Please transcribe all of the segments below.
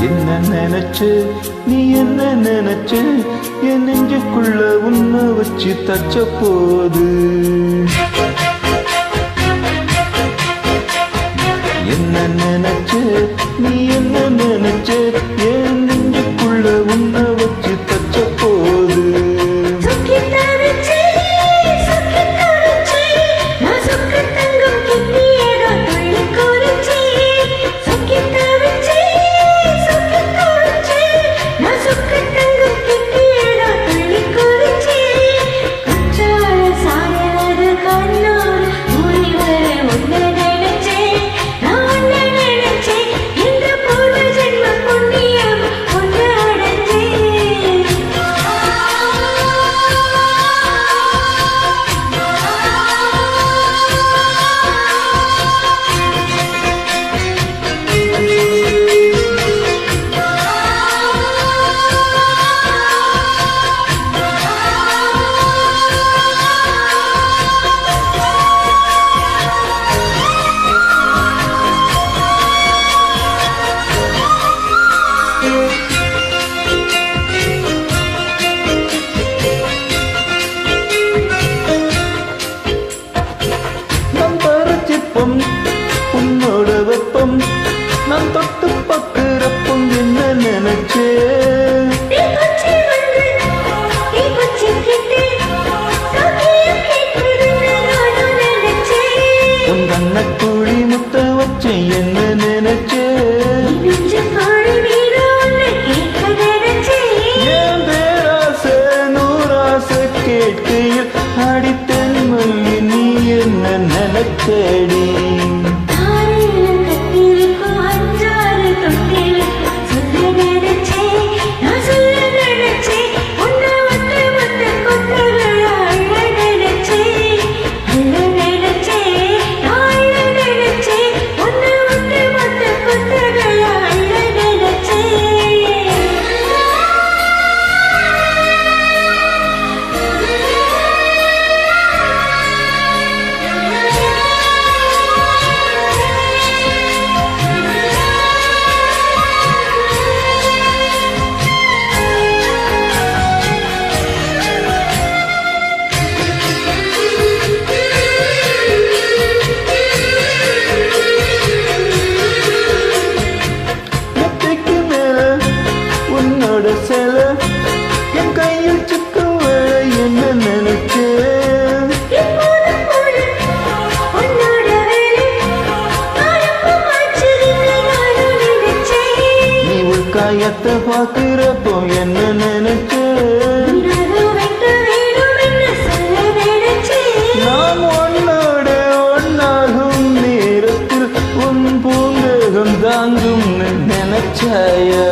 என்ன நினைச்சு நீ என்ன நினைச்சு என் நெஞ்சுக்குள்ள உன்னை வச்சு தச்ச போது என்ன நினைச்சு நீ என்ன நினைச்சு என் நெஞ்சுக்குள்ள உன்னை வச்சு தச்ச போது உன்னோட வெப்பம் நான் தொட்டு பக்குறப்பம் என்ன நினைச்சே உன் கண்ண குழி முத்த வச்ச என்ன நினைச்சே என் பேராசை நூறாசை கேட்கையில் அடித்தன் மல்லி நீ என்ன நினைச்சேடி செல என் கையில் சிக்கு வேலை என்ன நினைச்சே நீ உள்காயத்தை பார்க்கிறப்போ என்ன நினைச்சே நாம் ஒன்னோட ஒன்னாகும் நேரத்தில் உன் பூந்தகம் தாங்கும் நினைச்சாயா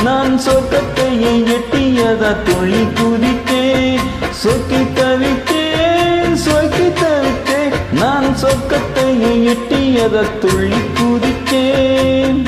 நான் சொக்கத்தையை எட்டியதா துள்ளி குதித்தேன் சொக்கி தவித்தேன் நான் சொக்கத்தையை எட்டியதா துள்ளி குதித்தேன்